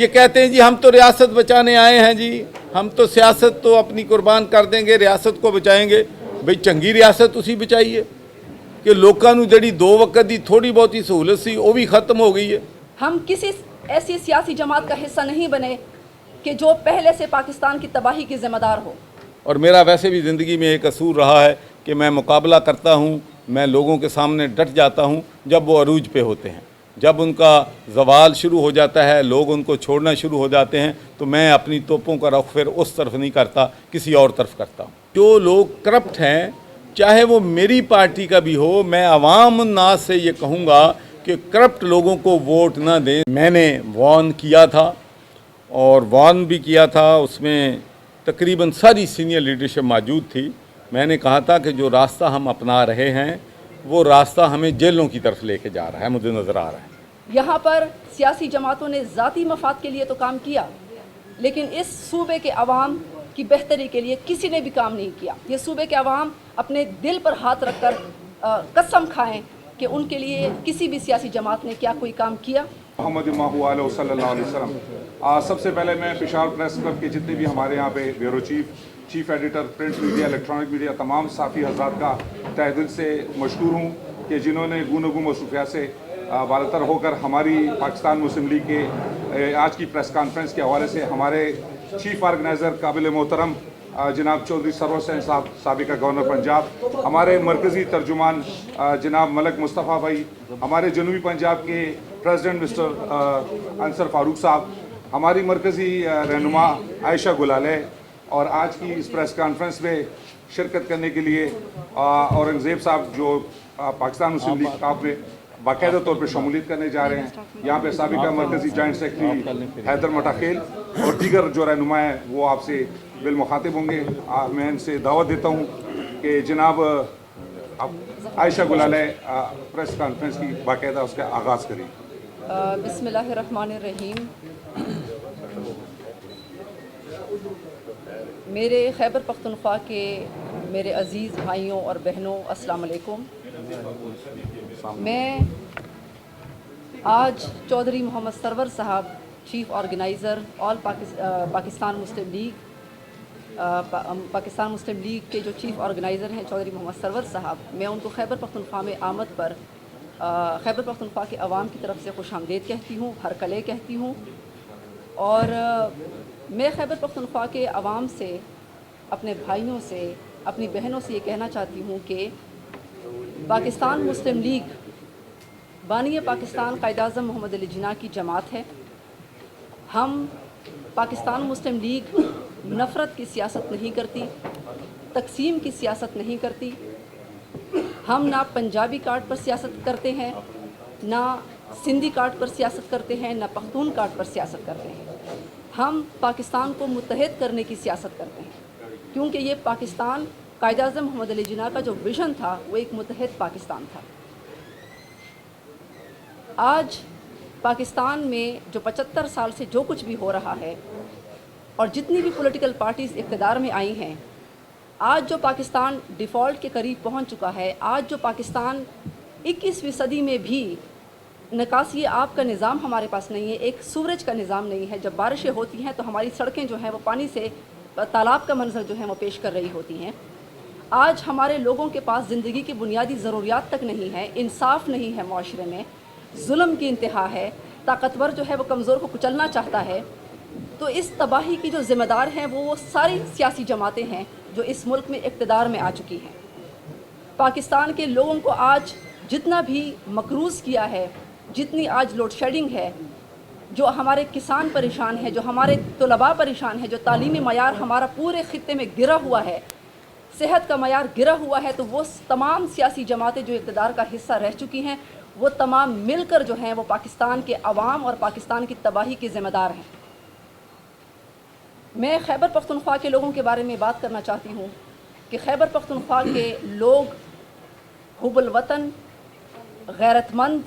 ये कहते हैं जी हम तो रियासत बचाने आए हैं जी, हम तो सियासत तो अपनी कुर्बान कर देंगे, रियासत को बचाएंगे। भाई चंगी रियासत तुसी बचाइए कि लोगों ਨੂੰ ਜਿਹੜੀ 2 ਵਕਤ ਦੀ ਥੋੜੀ ਬਹੁਤੀ ਸਹੂਲਤ ਸੀ ਉਹ ਵੀ ਖਤਮ ਹੋ गई है। हम किसी ऐसी सियासी जमात का हिस्सा नहीं बने कि जो पहले से पाकिस्तान की तबाही की जिम्मेदार हो। और मेरा वैसे भी ज़िंदगी में एक असूल रहा है कि मैं मुकाबला करता हूँ, मैं लोगों के सामने डट जाता हूँ जब वो अरूज पे होते हैं। जब उनका जवाल शुरू हो जाता है, लोग उनको छोड़ना शुरू हो जाते हैं, तो मैं अपनी तोपों का रुख फिर उस तरफ नहीं करता, किसी और तरफ करता हूँ। जो लोग करप्ट हैं, चाहे वो मेरी पार्टी का भी हो, मैं अवाम नास से ये कहूँगा कि करप्ट लोगों को वोट ना दें। मैंने वार्न किया था और वार्न भी किया था, उसमें तकरीबन सारी सीनियर लीडरशिप मौजूद थी। मैंने कहा था कि जो रास्ता हम अपना रहे हैं वो रास्ता हमें जेलों की तरफ लेके जा रहा है, मुझे नज़र आ रहा है। यहाँ पर सियासी जमातों ने ज़ाती मफाद के लिए तो काम किया, लेकिन इस सूबे के अवाम की बेहतरी के लिए किसी ने भी काम नहीं किया। ये सूबे के अवाम अपने दिल पर हाथ रखकर कसम खाएं कि उनके लिए किसी भी सियासी जमात ने क्या कोई काम किया। मोहम्मद सल्लल्लाहु अलैहि वसल्लम। सबसे पहले मैं पेशावर प्रेस क्लब के जितने भी हमारे यहाँ पे bureau chief editor, print media, electronic media, तमाम साथी हजरात का तहे दिल से मशकूर हूँ कि जिन्होंने गूनगू मसरूफिया से बालतर होकर हमारी पाकिस्तान मुस्लिम लीग के आज की प्रेस कॉन्फ्रेंस के हवाले से हमारे चीफ ऑर्गेनाइज़र काबिल मोहतरम जनाब चौधरी सरवर हुसैन साहब, साबिका गवर्नर पंजाब, हमारे मरकज़ी तर्जुमान जनाब मलक मुस्तफ़ा भाई, हमारे जनूबी पंजाब के प्रेसिडेंट मिस्टर अंसर फारूक साहब, हमारी मरकज़ी रहनुमा आयशा गुलाले, और आज की इस प्रेस कॉन्फ्रेंस में शिरकत करने के लिए औरंगज़ेब साहब जो पाकिस्तान मुस्लिम लीग काफ में बाकायदा तौर पर शमूलियत करने जा रहे हैं। यहाँ पे साबिका मरकज़ी जॉइंट सेक्रेटरी हैदर मटाखेल और दीगर जो रहनुमा हैं वो आपसे बिल मुखातिब होंगे। मैं इनसे दावत देता हूँ कि जनाब आयशा गुलाले प्रेस कॉन्फ्रेंस की बाकायदा उसका आगाज़ करें। बिस्मिल्लाहिर्रहमानिर्रहीम। मेरे खैबर पख्तूनख्वा के मेरे अज़ीज़ भाइयों और बहनों, अस्सलाम वालेकुम। मैं आज चौधरी मोहम्मद सरवर साहब, चीफ़ ऑर्गेनाइज़र ऑल पाकिस्तान मुस्लिम लीग के जो चीफ़ ऑर्गेनाइज़र हैं चौधरी मोहम्मद सरवर साहब, मैं उनको खैबर पख्तूनख्वा में आमद पर खैबर पख्तूनख्वा के अवाम की तरफ से खुशामदीद कहती हूँ, हर कले कहती हूँ। और मैं खैबर पख्तूनख्वा के अवाम से, अपने भाइयों से, अपनी बहनों से ये कहना चाहती हूँ कि पाकिस्तान मुस्लिम लीग बानी पाकिस्तान कायद-ए-आज़म मोहम्मद अली जिन्ना की जमात है। हम पाकिस्तान मुस्लिम लीग नफ़रत की सियासत नहीं करती, तकसीम की सियासत नहीं करती। हम ना पंजाबी कार्ड पर सियासत करते हैं, ना सिंधी कार्ड पर सियासत करते हैं, ना पख्तून कार्ड पर सियासत करते हैं। हम पाकिस्तान को मुत्तहिद करने की सियासत करते हैं, क्योंकि ये पाकिस्तान कायद-ए-आज़म मोहम्मद अली जिन्ना का जो विज़न था वो एक मुत्तहिद पाकिस्तान था। आज पाकिस्तान में जो 75 साल से जो कुछ भी हो रहा है और जितनी भी पॉलिटिकल पार्टीज़ इक़्तिदार में आई हैं, आज जो पाकिस्तान डिफ़ॉल्ट के करीब पहुंच चुका है, आज जो पाकिस्तान 21वीं सदी में भी निकासी आब का निज़ाम हमारे पास नहीं है, एक सूरज का निज़ाम नहीं है। जब बारिशें होती हैं तो हमारी सड़कें जो हैं वो पानी से तालाब का मंजर जो है वो पेश कर रही होती हैं। आज हमारे लोगों के पास ज़िंदगी की बुनियादी ज़रूरियात तक नहीं है, इंसाफ नहीं है, माशरे में जुल्म की इंतहा है, ताकतवर जो है वो कमज़ोर को कुचलना चाहता है। तो इस तबाही की जो ज़िम्मेदार हैं वो सारी सियासी जमातें हैं जो इस मुल्क में इक़्तिदार में आ चुकी हैं। पाकिस्तान के लोगों को आज जितना भी मकरूज़ किया है, जितनी आज लोड शेडिंग है, जो हमारे किसान परेशान हैं, जो हमारे तलबा परेशान हैं, जो तालीमी मयार हमारा पूरे ख़ित्ते में गिरा हुआ है, सेहत का मयार गिरा हुआ है, तो वो तमाम सियासी जमातें जो इक़्तिदार का हिस्सा रह चुकी हैं वो तमाम मिलकर जो हैं वो पाकिस्तान के अवाम और पाकिस्तान की तबाही के ज़िम्मेदार हैं। मैं खैबर पख्तूनख्वा के लोगों के बारे में बात करना चाहती हूँ कि खैबर पख्तूनख्वा के लोग हुब्बुल वतन, गैरतमंद,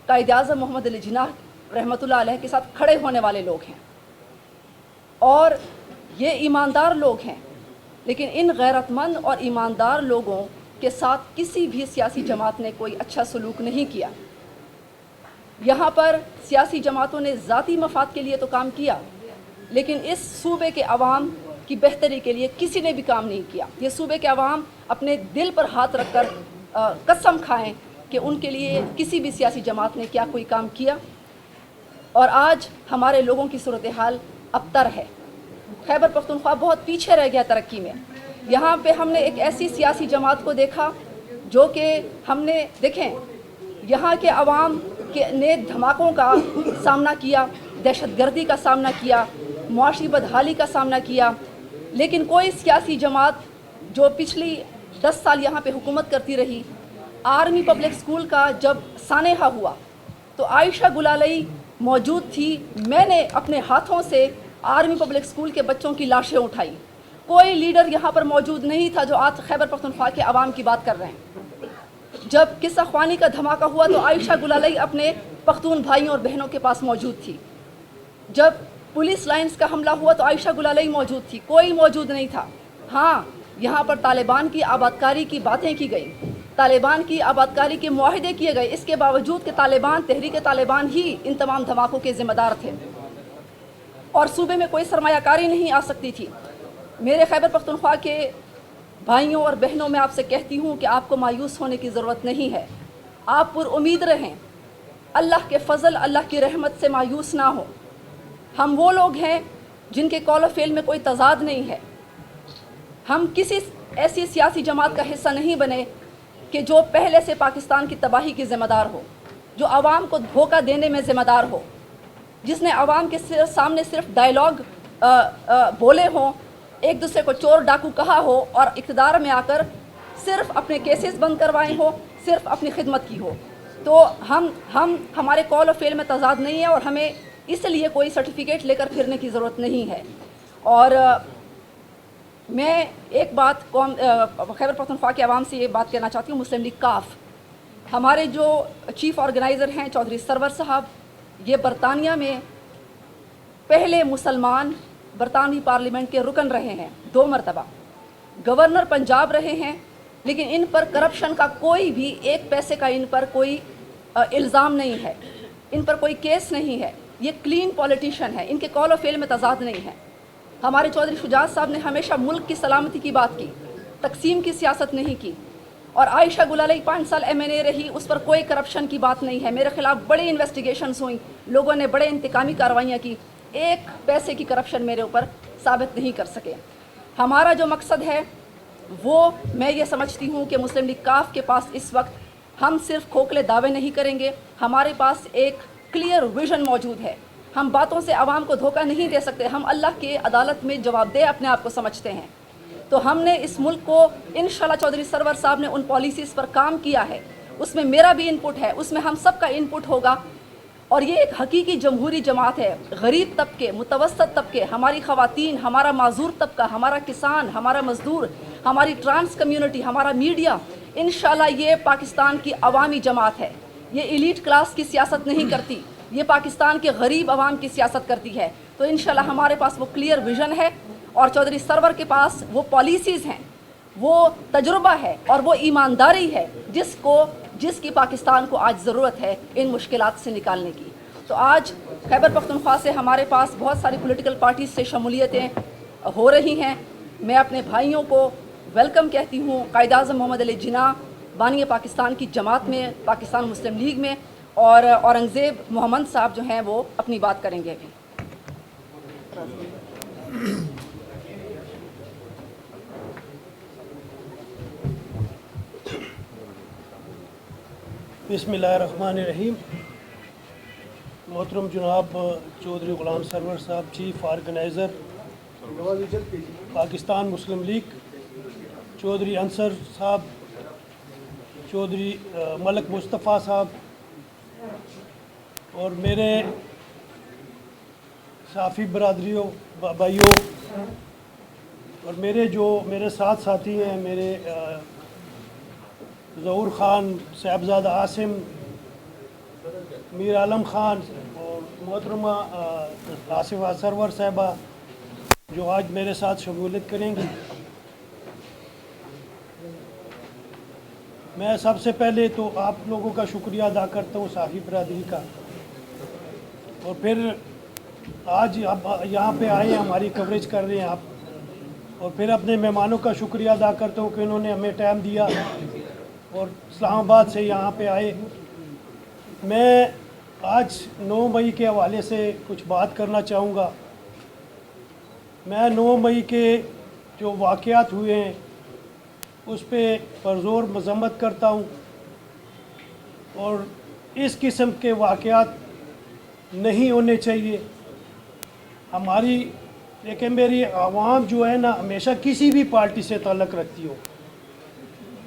कायद-ए-आज़म मोहम्मद अली जिन्ना रहमतुल्लाह अलैह के साथ खड़े होने वाले लोग हैं और ये ईमानदार लोग हैं। लेकिन इन गैरतमंद और ईमानदार लोगों के साथ किसी भी सियासी जमात ने कोई अच्छा सलूक नहीं किया। यहाँ पर सियासी जमातों ने ذاتی मफाद के लिए तो काम किया, लेकिन इस सूबे के अवाम की बेहतरी के लिए किसी ने भी काम नहीं किया। ये सूबे के अवाम अपने दिल पर हाथ रख कर कसम खाएं कि उनके लिए किसी भी सियासी जमात ने क्या कोई काम किया। और आज हमारे लोगों की सूरत हाल अबतर है। खैबर पख्तूनख्वा बहुत पीछे रह गया तरक्की में। यहाँ पे हमने एक ऐसी सियासी जमात को देखा जो कि हमने देखें, यहाँ के अवाम ने धमाकों का सामना किया, दहशतगर्दी का सामना किया, मुआशी बदहाली का सामना किया, लेकिन कोई सियासी जमात जो पिछली 10 साल यहाँ पे हुकूमत करती रही, आर्मी पब्लिक स्कूल का जब सानेहा हुआ तो आयशा गुलालई मौजूद थी। मैंने अपने हाथों से आर्मी पब्लिक स्कूल के बच्चों की लाशें उठाई। कोई लीडर यहाँ पर मौजूद नहीं था जो आज खैबर पख्तूनख्वा के अवाम की बात कर रहे हैं। जब किस्सा ख्वानी का धमाका हुआ तो आयशा गुलालई अपने पख्तून भाइयों और बहनों के पास मौजूद थी। जब पुलिस लाइन्स का हमला हुआ तो आयशा गुलालई मौजूद थी, कोई मौजूद नहीं था। हाँ, यहाँ पर तालिबान की आबादकारी की बातें की गई, तालिबान की आबादकारी के मुआहदे किए गए, इसके बावजूद कि तालिबान, तहरीक तालिबान ही इन तमाम धमाकों के ज़िम्मेदार थे और सूबे में कोई सरमायाकारी नहीं आ सकती थी। मेरे खैबर पख्तूनख्वा के भाइयों और बहनों, मैं आपसे कहती हूँ कि आपको मायूस होने की ज़रूरत नहीं है। आप पुरुम्मीद रहें, अल्लाह के फ़ज़ल, अल्लाह की रहमत से मायूस ना हो। हम वो लोग हैं जिनके कौल व फ़ेल में कोई तज़ाद नहीं है। हम किसी ऐसी सियासी जमात का हिस्सा नहीं बने कि जो पहले से पाकिस्तान की तबाही की ज़िम्मेदार हो, जो आवाम को धोखा देने में ज़िम्मेदार हो, जिसने आवाम के सामने सिर्फ डायलॉग बोले हों, एक दूसरे को चोर डाकू कहा हो और इक़्तिदार में आकर सिर्फ अपने केसेस बंद करवाए हो, सिर्फ अपनी खिदमत की हो। तो हमारे कौल व फ़ेल में तज़ाद नहीं है और हमें इसलिए कोई सर्टिफिकेट लेकर फिरने की ज़रूरत नहीं है। और मैं एक बात खैबर पख्तूनख्वा के अवाम से ये बात कहना चाहती हूँ। मुस्लिम लीग काफ, हमारे जो चीफ़ ऑर्गेनाइज़र हैं चौधरी सरवर साहब, ये बरतानिया में पहले मुसलमान बरतानवी पार्लियामेंट के रुकन रहे हैं, 2 मरतबा गवर्नर पंजाब रहे हैं, लेकिन इन पर करप्शन का कोई भी एक पैसे का इन पर कोई इल्ज़ाम नहीं है, इन पर कोई केस नहीं है। ये क्लीन पॉलिटिशियन है, इनके कौल व फ़ेल में तज़ाद नहीं है। हमारे चौधरी शुजात साहब ने हमेशा मुल्क की सलामती की बात की, तकसीम की सियासत नहीं की। और आयशा गुलालई 5 साल MNA रही, उस पर कोई करप्शन की बात नहीं है। मेरे ख़िलाफ़ बड़ी इन्वेस्टिगेशंस हुई, लोगों ने बड़े इंतकामी कार्रवाइयाँ की, एक पैसे की करप्शन मेरे ऊपर साबित नहीं कर सके। हमारा जो मकसद है वो, मैं ये समझती हूँ कि मुस्लिम लीग काफ के पास इस वक्त हम सिर्फ खोखले दावे नहीं करेंगे, हमारे पास एक क्लियर विज़न मौजूद है। हम बातों से आवाम को धोखा नहीं दे सकते, हम अल्लाह के अदालत में जवाबदेह अपने आप को समझते हैं। तो हमने इस मुल्क को इंशाल्लाह, चौधरी सरवर साहब ने उन पॉलिसीज़ पर काम किया है, उसमें मेरा भी इनपुट है, उसमें हम सब का इनपुट होगा। और ये एक हकीकी जमहूरी जमात है। गरीब तबके, मुतवस्सत तबके, हमारी ख़वातीन, हमारा माजूर तबका, हमारा किसान, हमारा मज़दूर, हमारी ट्रांस कम्यूनिटी, हमारा मीडिया, इंशाल्लाह ये पाकिस्तान की अवामी जमात है। ये एलीट क्लास की सियासत नहीं करती, ये पाकिस्तान के गरीब आवाम की सियासत करती है। तो इंशाल्लाह हमारे पास वो क्लियर विज़न है और चौधरी सरवर के पास वो पॉलिसीज़ हैं, वो तजुर्बा है और वो ईमानदारी है जिसकी पाकिस्तान को आज ज़रूरत है इन मुश्किलात से निकालने की। तो आज खैबर पख्तूनख्वा से हमारे पास बहुत सारी पॉलिटिकल पार्टीज़ से शमूलियतें हो रही हैं। मैं अपने भाइयों को वेलकम कहती हूँ। कायद-ए-आज़म मोहम्मद अली जिन्ना बानी पाकिस्तान की जमात में, पाकिस्तान मुस्लिम लीग में, और औरंगज़ेब मोहम्मद साहब जो हैं वो अपनी बात करेंगे अभी। बिस्मिल्लाहिर्रहमानिर्रहीम। मोहतरम जनाब चौधरी ग़ुलाम सरवर साहब, चीफ़ ऑर्गेनाइज़र पाकिस्तान मुस्लिम लीग, चौधरी अंसर साहब, चौधरी मलक मुस्तफ़ा साहब, और मेरे साफ़ी बरादरियों, भाइयों, और मेरे साथ साथी हैं, मेरे ज़हूर ख़ान, साहबज़ादा आसिम, मीर आलम ख़ान और मोहतरमा आसिफा सरवर साहिबा जो आज मेरे साथ शमूलियत करेंगी। मैं सबसे पहले तो आप लोगों का शुक्रिया अदा करता हूँ, साफ़ी बरादरी का, اور پھر آج اب یہاں پہ آئے ہیں، ہماری کوریج کر رہے ہیں آپ، اور پھر اپنے مہمانوں کا شکریہ ادا کرتا ہوں کہ انہوں نے ہمیں ٹائم دیا اور اسلام آباد سے یہاں پہ آئے۔ میں آج 9 مئی کے حوالے سے کچھ بات کرنا چاہوں گا۔ میں 9 مئی کے جو واقعات ہوئے ہیں اس پہ پرزور مذمت کرتا ہوں، اور اس قسم کے واقعات نہیں ہونے چاہیے۔ ہماری لیکن میری عوام جو ہے نا ہمیشہ کسی بھی پارٹی سے تعلق رکھتی ہو،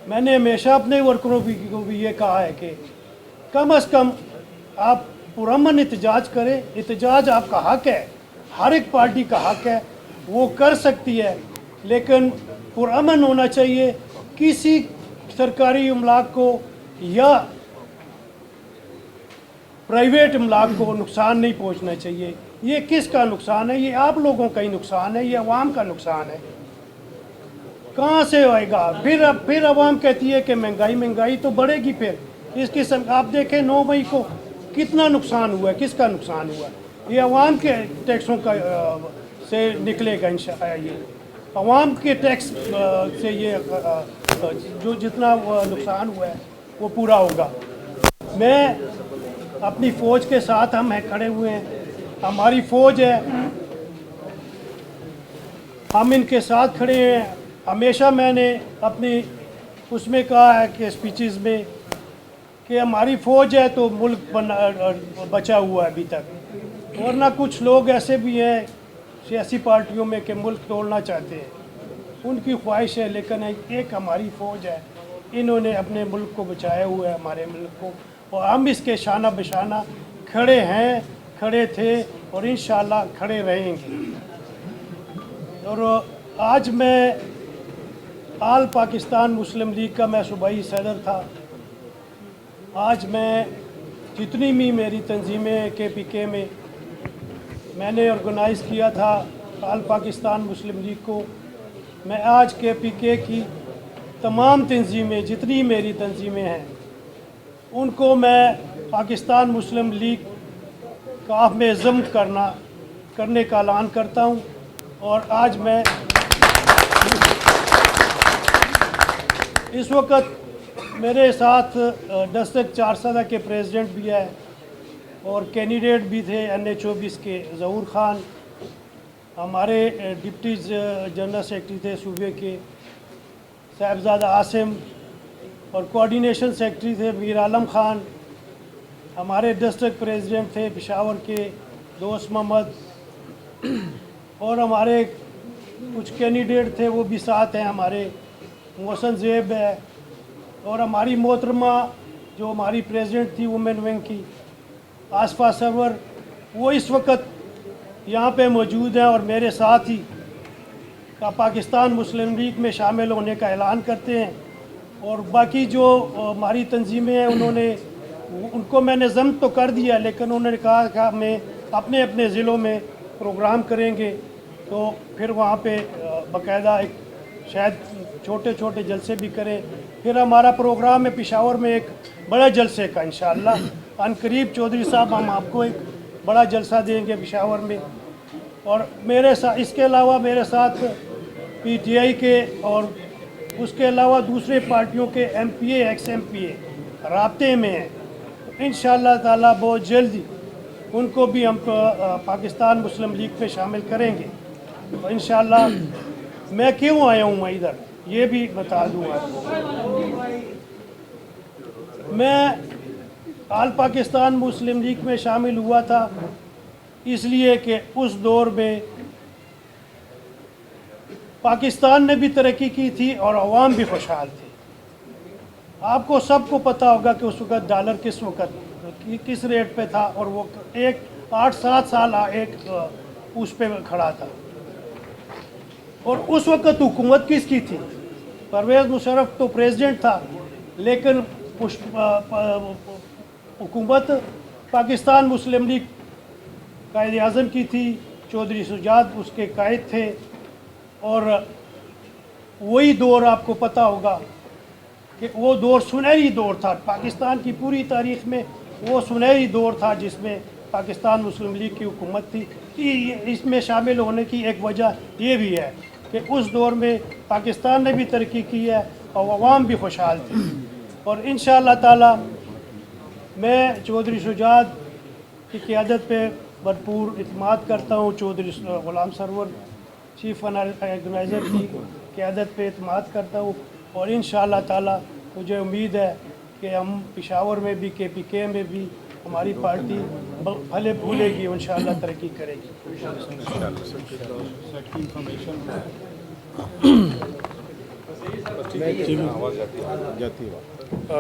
میں نے ہمیشہ اپنے ورکروں کو بھی یہ کہا ہے کہ کم از کم آپ پرامن احتجاج کریں۔ احتجاج آپ کا حق ہے، ہر ایک پارٹی کا حق ہے، وہ کر سکتی ہے، لیکن پرامن ہونا چاہیے۔ کسی سرکاری املاک کو یا پرائیویٹ املاک کو نقصان نہیں پہنچنا چاہیے۔ یہ کس کا نقصان ہے؟ یہ آپ لوگوں کا ہی نقصان ہے، یہ عوام کا نقصان ہے۔ کہاں سے آئے گا؟ پھر عوام کہتی ہے کہ مہنگائی تو بڑھے گی۔ پھر اس قسم آپ دیکھیں 9 مئی کو کتنا نقصان ہوا ہے، کس کا نقصان ہوا ہے؟ یہ عوام کے ٹیکسوں کا سے نکلے گا انشاءاللہ۔ یہ عوام کے ٹیکس سے یہ جو جتنا نقصان ہوا ہے وہ پورا ہوگا۔ میں اپنی فوج کے ساتھ ہم کھڑے ہوئے ہیں، ہماری فوج ہے، ہم ان کے ساتھ کھڑے ہیں۔ ہمیشہ میں نے اپنی اس میں کہا ہے کہ اسپیچز میں کہ ہماری فوج ہے تو ملک بچا ہوا ہے ابھی تک، ورنہ کچھ لوگ ایسے بھی ہیں سیاسی پارٹیوں میں کہ ملک توڑنا چاہتے ہیں، ان کی خواہش ہے، لیکن ایک ہماری فوج ہے، انہوں نے اپنے ملک کو بچایا ہوا ہے، ہمارے ملک کو، اور ہم اس کے شانہ بشانہ کھڑے ہیں، کھڑے تھے اور انشاءاللہ کھڑے رہیں گے۔ اور آج میں آل پاکستان مسلم لیگ کا میں صوبائی صدر تھا۔ آج میں جتنی بھی میری تنظیمیں KPK میں نے آرگنائز کیا تھا آل پاکستان مسلم لیگ کو، میں آج KPK کی تمام تنظیمیں جتنی میری تنظیمیں ہیں ان کو میں پاکستان مسلم لیگ کاف میں ضم کرنے کا اعلان کرتا ہوں۔ اور آج میں اس وقت میرے ساتھ ڈسٹرکٹ چارسدہ کے پریزیڈنٹ بھی ہے اور کینڈیڈیٹ بھی تھے NA24 کے ظہور خان، ہمارے ڈپٹی جنرل سیکرٹری تھے صوبے کے صاحبزادہ عاصم، اور کوارڈینیشن سیکرٹری تھے میر عالم خان، ہمارے ڈسٹرکٹ پریزیڈنٹ تھے پشاور کے دوست محمد، اور ہمارے کچھ کینڈیڈیٹ تھے وہ بھی ساتھ ہیں، ہمارے محسن زیب ہے، اور ہماری محترمہ جو ہماری پریزیڈنٹ تھی وومن ونگ کی آصفہ سرور، وہ اس وقت یہاں پہ موجود ہیں اور میرے ساتھ ہی پاکستان مسلم لیگ میں شامل ہونے کا اعلان کرتے ہیں۔ اور باقی جو ہماری تنظیمیں ہیں ان کو میں نے ضم تو کر دیا، لیکن انہوں نے کہا کہ ہمیں اپنے اپنے ضلعوں میں پروگرام کریں گے، تو پھر وہاں پہ باقاعدہ ایک شاید چھوٹے چھوٹے جلسے بھی کریں۔ پھر ہمارا پروگرام ہے پشاور میں ایک بڑے جلسے کا انشاءاللہ عن قریب چودھری صاحب ہم آپ کو ایک بڑا جلسہ دیں گے پشاور میں۔ اور میرے ساتھ اس کے علاوہ میرے ساتھ PTI کے اور اس کے علاوہ دوسرے پارٹیوں کے MPA ایکس MPA رابطے میں ہیں، انشاءاللہ تعالیٰ بہت جلدی ان کو بھی ہم پاکستان مسلم لیگ میں شامل کریں گے۔ انشاءاللہ میں کیوں آیا ہوں میں ادھر یہ بھی بتا دوں آپ کو۔ میں آل پاکستان مسلم لیگ میں شامل ہوا تھا اس لیے کہ اس دور میں پاکستان نے بھی ترقی کی تھی اور عوام بھی خوشحال تھی۔ آپ کو سب کو پتہ ہوگا کہ اس وقت ڈالر کس ریٹ پہ تھا، اور وہ 8-7 سال ایک اس پہ کھڑا تھا۔ اور اس وقت حکومت کس کی تھی؟ پرویز مشرف تو پریزیڈنٹ تھا، لیکن حکومت پاکستان مسلم لیگ قائد اعظم کی تھی، چودھری سجاد اس کے قائد تھے، اور وہی دور آپ کو پتہ ہوگا کہ وہ دور سنہری دور تھا پاکستان کی پوری تاریخ میں، وہ سنہری دور تھا جس میں पाकिस्तान मुस्लिम लीग की हुकूमत थी। इसमें शामिल होने की एक वजह ये भी है कि उस दौर में पाकिस्तान ने भी तरक्की की है और अवाम भी खुशहाल थी। और इंशाअल्लाह ताला मैं चौधरी शुजात की क़यादत पे भरपूर इत्मीनान करता हूँ। चौधरी ग़ुलाम सरवर चीफ ऑर्गेनाइज़र की क़यादत पे इत्मीनान करता हूँ और इंशाअल्लाह ताला मुझे उम्मीद है कि हम पेशावर में भी KPK में भी हमारी पार्टी फले फूलेगी, इंशाअल्लाह तरक्की करेगी।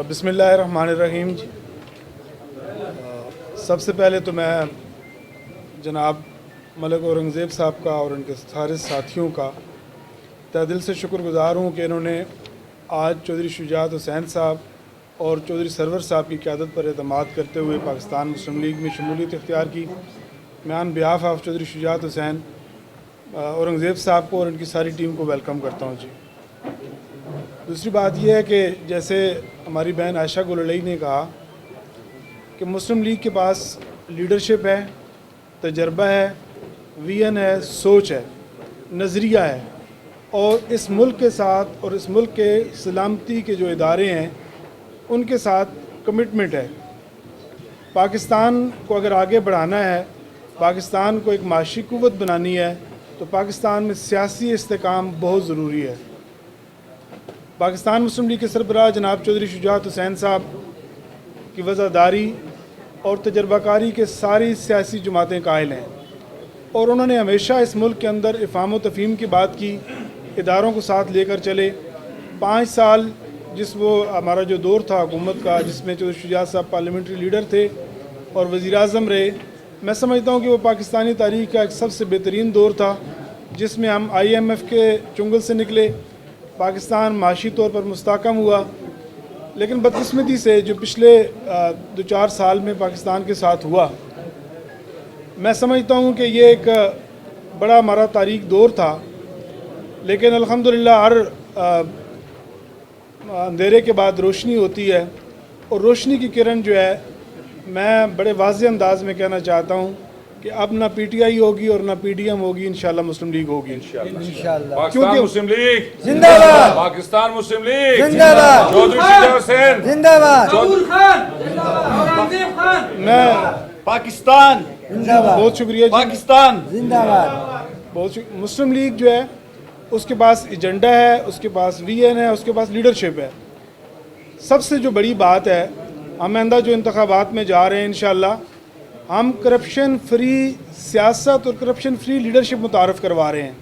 बिस्मिल्लाहिर्रहमानिर्रहीम। सबसे पहले तो मैं जनाब मलिक औरंगज़ेब साहब का और उनके सारे साथियों का तहे दिल से शुक्रगुज़ार हूँ कि इन्होंने आज चौधरी शुजात हुसैन साहब और चौधरी सरवर साहब की क़यादत पर एतमाद करते हुए पाकिस्तान मुस्लिम लीग में शमूलियत इख्तियार की। मैं on behalf of Chaudhry Shujaat Hussain Aurangzeb sahab को और उनकी सारी टीम को वेलकम करता हूँ जी। दूसरी बात यह है कि जैसे हमारी बहन आयशा गुललई ने कहा कि मुस्लिम लीग के पास लीडरशिप है, तजर्बा है, विजन है, सोच है, नज़रिया है और इस मुल्क के साथ और इस मुल्क के सलामती के जो इदारे हैं उनके साथ कमिटमेंट है। पाकिस्तान को अगर आगे बढ़ाना है, पाकिस्तान को एक माशी कुव्वत बनानी है तो पाकिस्तान में सियासी इस्तेकाम बहुत ज़रूरी है। पाकिस्तान मुस्लिम लीग के सरबराह जनाब चौधरी शुजात हुसैन साहब की वज़ादारी और तजर्बाकारी के सारी सियासी जमातें कायल हैं और उन्होंने हमेशा इस मुल्क के अंदर इफ़ाम व तफ़हीम की बात की, इदारों को साथ लेकर चले। 5 साल जिस वो हमारा जो दौर था हुकूमत का, जिसमें चौधरी शुजात साहब पार्लियामेंट्री लीडर थे और वज़ीर आज़म रहे, मैं समझता हूँ कि वो पाकिस्तानी तारीख़ का एक सबसे बेहतरीन दौर था जिसमें हम IMF के चुंगल से निकले, पाकिस्तान माशी तौर पर मुस्तहकम हुआ। लेकिन बदकिस्मती से जो पिछले 2-4 साल में पाकिस्तान के साथ हुआ, मैं समझता हूँ कि ये एक बड़ा हमारा तारीख दौर था। लेकिन अल्हम्दुलिल्लाह हर अंधेरे के बाद रोशनी होती है और रोशनी की किरण जो है, मैं बड़े वाज़े अंदाज में कहना चाहता हूँ कि अब ना PTI होगी और ना PDM होगी, इंशाल्लाह मुस्लिम लीग होगी इंशाल्लाह। पाकिस्तान मुस्लिम लीग जिंदाबाद, पाकिस्तान मुस्लिम लीग जिंदाबाद, चौधरी शुजात हुसैन जिंदाबाद, मैं पाकिस्तान जिंदाबाद, बहुत शुक्रिया जी। पाकिस्तान जिंदाबाद। मुस्लिम लीग जो है उसके पास एजेंडा है, उसके पास विजन है, उसके पास लीडरशिप है। सबसे जो बड़ी बात है, हम आइंदा जो इंतखाबात में जा रहे हैं इंशाल्लाह हम करप्शन फ्री सियासत और करप्शन फ्री लीडरशिप मुतारफ़ करवा रहे हैं।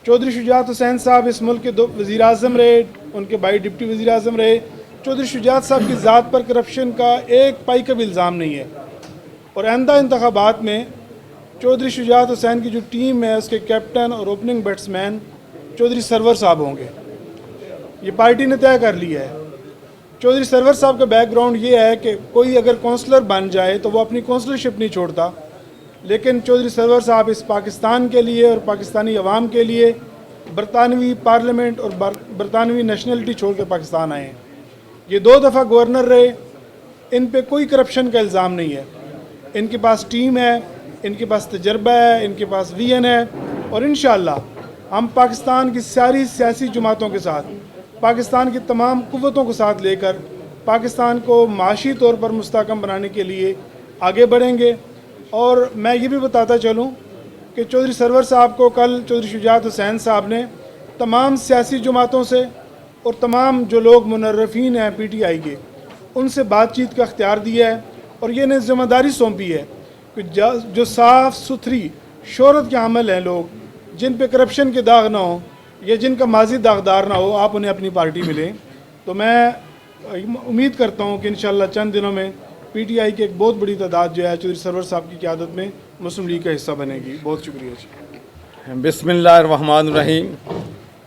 चौधरी शुजात हुसैन साहब इस मुल्क के 2 वज़ीर आज़म रहे, उनके भाई डिप्टी वज़ीर आज़म रहे। चौधरी शुजात साहब की ज़ात पर करप्शन का एक पाई का भी इल्ज़ाम नहीं है और आइंदा इंतखाबात में चौधरी शुजात हुसैन की जो टीम है उसके कैप्टन और ओपनिंग बैट्समैन चौधरी सरवर साहब होंगे। ये पार्टी ने तय कर लिया है। चौधरी सरवर साहब का बैकग्राउंड ये है कि कोई अगर काउंसलर बन जाए तो वो अपनी काउंसलरशिप नहीं छोड़ता, लेकिन चौधरी सरवर साहब इस पाकिस्तान के लिए और पाकिस्तानी अवाम के लिए बरतानवी पार्लियामेंट और बरतानवी नेशनलिटी छोड़ कर पाकिस्तान आए हैं। ये 2 दफ़ा गवर्नर रहे, इन पे कोई करप्शन का इल्ज़ाम नहीं है। इनके पास टीम है, इनके पास तजर्बा है, इनके पास विजन है और इंशाअल्लाह हम पाकिस्तान की सारी सियासी जमातों के साथ, पाकिस्तान की तमाम कुव्वतों को साथ लेकर पाकिस्तान को माशी तौर पर मुस्तहकम बनाने के लिए आगे बढ़ेंगे। और मैं ये भी बताता चलूँ कि चौधरी सरवर साहब को कल चौधरी शुजात हुसैन साहब ने तमाम सियासी जमातों से और तमाम जो लोग मुनर्रफीन हैं PTI के, उनसे बातचीत का अख्तियार दिया है और ये इन्हें ज़िम्मेदारी सौंपी है कि जो साफ़ सुथरी शोहरत के हामिल हैं लोग, जिन पे करप्शन के दाग ना हो या जिनका माजी दागदार ना हो, आप उन्हें अपनी पार्टी में लें। तो मैं उम्मीद करता हूँ कि इंशाअल्लाह चंद दिनों में PTI की एक बहुत बड़ी तादाद जो है चौधरी सरवर साहब की क़यादत में मुस्लिम लीग का हिस्सा बनेगी। बहुत शुक्रिया जी। बिस्मिल्लाहिर्रहमानिर्रहीम।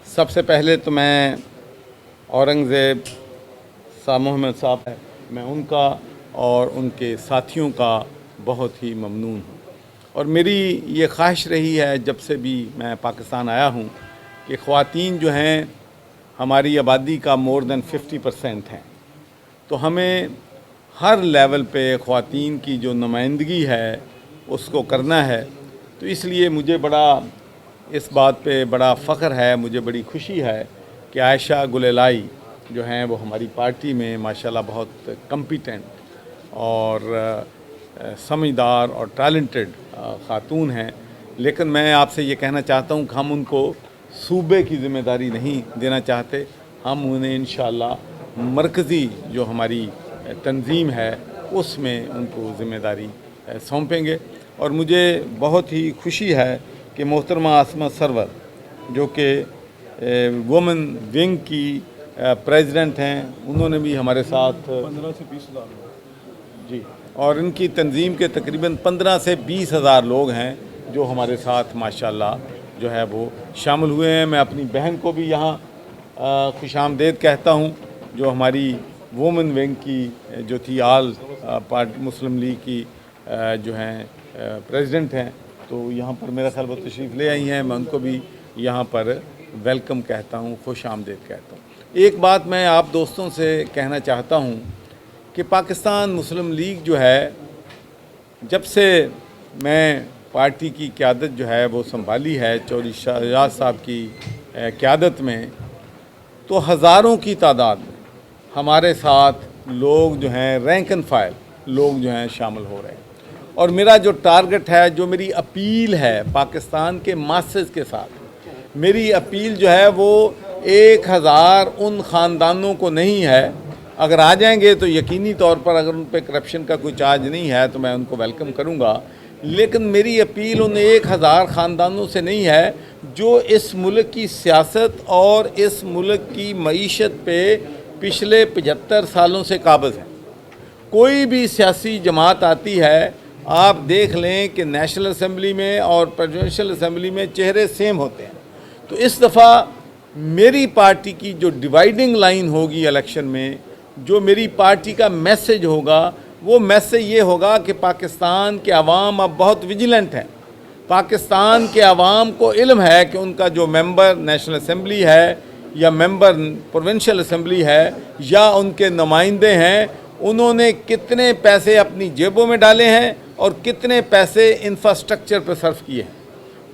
सबसे पहले तो मैं औरंगज़ेब शाह मोहम्मद साहब, मैं उनका और उनके साथियों का बहुत ही ममनून हूँ और मेरी ये ख्वाहिश रही है जब से भी मैं पाकिस्तान आया हूँ कि ख़वातीन जो हैं हमारी आबादी का मोर देन 50% हैं, तो हमें ہر لیول پہ خواتین کی جو نمائندگی ہے اس کو کرنا ہے. تو اس لیے مجھے بڑا اس بات پہ بڑا فخر ہے, مجھے بڑی خوشی ہے کہ عائشہ گلیلائی جو ہیں وہ ہماری پارٹی میں ماشاءاللہ بہت کمپیٹنٹ اور سمجھدار اور ٹیلنٹڈ خاتون ہیں. لیکن میں آپ سے یہ کہنا چاہتا ہوں کہ ہم ان کو صوبے کی ذمہ داری نہیں دینا چاہتے. ہم انہیں انشاءاللہ مرکزی جو ہماری تنظیم ہے اس میں ان کو ذمہ داری سونپیں گے. اور مجھے بہت ہی خوشی ہے کہ محترمہ عاصمہ سرور جو کہ وومن ونگ کی پریزیڈنٹ ہیں, انہوں نے بھی ہمارے ساتھ 15 سے 20 ہزار جی, اور ان کی تنظیم کے تقریباً 15 سے 20 ہزار لوگ ہیں جو ہمارے ساتھ ماشاءاللہ جو ہے وہ شامل ہوئے ہیں. میں اپنی بہن کو بھی یہاں خوش آمدید کہتا ہوں جو ہماری وومن ونگ کی جو تھی آل پارٹی مسلم لیگ کی جو ہیں پریزیڈنٹ ہیں, تو یہاں پر میرا خیال وہ تشریف لے آئی ہیں. میں ان کو بھی یہاں پر ویلکم کہتا ہوں, خوش آمدید کہتا ہوں. ایک بات میں آپ دوستوں سے کہنا چاہتا ہوں کہ پاکستان مسلم لیگ جو ہے, جب سے میں پارٹی کی قیادت جو ہے وہ سنبھالی ہے چودھری شہزاد صاحب کی قیادت میں, تو ہزاروں کی تعداد میں ہمارے ساتھ لوگ جو ہیں رینک اینڈ فائل لوگ جو ہیں شامل ہو رہے ہیں. اور میرا جو ٹارگٹ ہے, جو میری اپیل ہے پاکستان کے ماسز کے ساتھ, میری اپیل جو ہے وہ 1000 ان خاندانوں کو نہیں ہے. اگر آ جائیں گے تو یقینی طور پر اگر ان پہ کرپشن کا کوئی چارج نہیں ہے تو میں ان کو ویلکم کروں گا. لیکن میری اپیل ان 1000 خاندانوں سے نہیں ہے جو اس ملک کی سیاست اور اس ملک کی معیشت پہ پچھلے 75 سالوں سے قابض ہیں. کوئی بھی سیاسی جماعت آتی ہے, آپ دیکھ لیں کہ نیشنل اسمبلی میں اور پریزیڈنشل اسمبلی میں چہرے سیم ہوتے ہیں. تو اس دفعہ میری پارٹی کی جو ڈیوائیڈنگ لائن ہوگی الیکشن میں, جو میری پارٹی کا میسج ہوگا, وہ میسج یہ ہوگا کہ پاکستان کے عوام اب بہت ویجیلنٹ ہیں. پاکستان کے عوام کو علم ہے کہ ان کا جو ممبر نیشنل اسمبلی ہے یا ممبر پروونشل اسمبلی ہے یا ان کے نمائندے ہیں, انہوں نے کتنے پیسے اپنی جیبوں میں ڈالے ہیں اور کتنے پیسے انفراسٹرکچر پہ صرف کیے ہیں.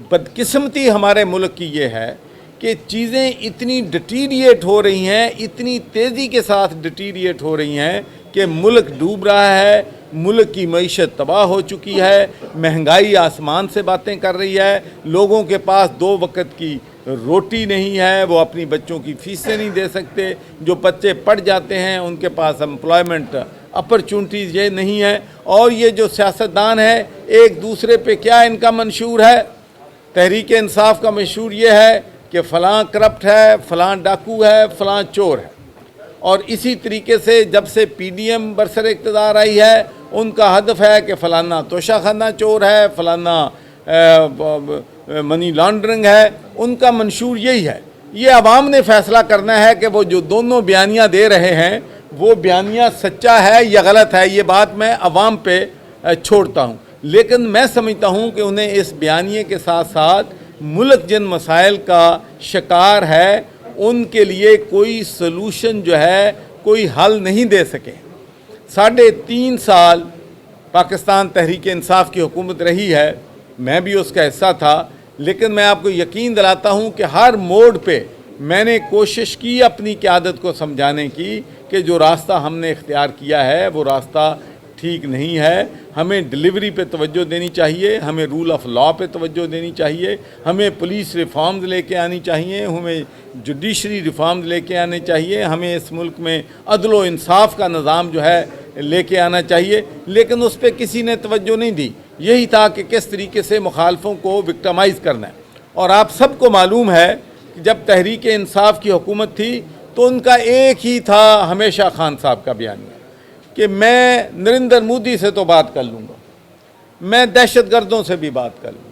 بدقسمتی ہمارے ملک کی یہ ہے کہ چیزیں اتنی ڈٹیریٹ ہو رہی ہیں, اتنی تیزی کے ساتھ ڈٹیریٹ ہو رہی ہیں کہ ملک ڈوب رہا ہے, ملک کی معیشت تباہ ہو چکی ہے, مہنگائی آسمان سے باتیں کر رہی ہے, لوگوں کے پاس 2 وقت کی روٹی نہیں ہے, وہ اپنی بچوں کی فیسیں نہیں دے سکتے, جو بچے پڑھ جاتے ہیں ان کے پاس امپلائمنٹ اپرچونٹیز یہ نہیں ہے. اور یہ جو سیاستدان ہے ایک دوسرے پہ کیا ان کا منشور ہے, تحریک انصاف کا منشور یہ ہے کہ فلاں کرپٹ ہے, فلاں ڈاکو ہے, فلاں چور ہے. اور اسی طریقے سے جب سے پی ڈی ایم برسر اقتدار آئی ہے, ان کا ہدف ہے کہ فلانا توشہ خانہ چور ہے, فلانا منی لانڈرنگ ہے. ان کا منشور یہی ہے. یہ عوام نے فیصلہ کرنا ہے کہ وہ جو دونوں بیانیاں دے رہے ہیں وہ بیانیہ سچا ہے یا غلط ہے. یہ بات میں عوام پہ چھوڑتا ہوں. لیکن میں سمجھتا ہوں کہ انہیں اس بیانیے کے ساتھ ساتھ ملک جن مسائل کا شکار ہے ان کے لیے کوئی سلوشن جو ہے, کوئی حل نہیں دے سکے. 3.5 سال پاکستان تحریک انصاف کی حکومت رہی ہے, میں بھی اس کا حصہ تھا. لیکن میں آپ کو یقین دلاتا ہوں کہ ہر موڑ پہ میں نے کوشش کی اپنی قیادت کو سمجھانے کی کہ جو راستہ ہم نے اختیار کیا ہے وہ راستہ ٹھیک نہیں ہے. ہمیں ڈیلیوری پہ توجہ دینی چاہیے, ہمیں رول آف لا پہ توجہ دینی چاہیے, ہمیں پولیس ریفارمز لے کے آنی چاہیے, ہمیں جوڈیشری ریفارمز لے کے آنے چاہیے, ہمیں اس ملک میں عدل و انصاف کا نظام جو ہے لے کے آنا چاہیے. لیکن اس پہ کسی نے توجہ نہیں دی. یہی تھا کہ کس طریقے سے مخالفوں کو وکٹمائز کرنا ہے. اور آپ سب کو معلوم ہے کہ جب تحریک انصاف کی حکومت تھی تو ان کا ایک ہی تھا ہمیشہ خان صاحب کا بیانیہ کہ میں نریندر مودی سے تو بات کر لوں گا, میں دہشت گردوں سے بھی بات کر لوں,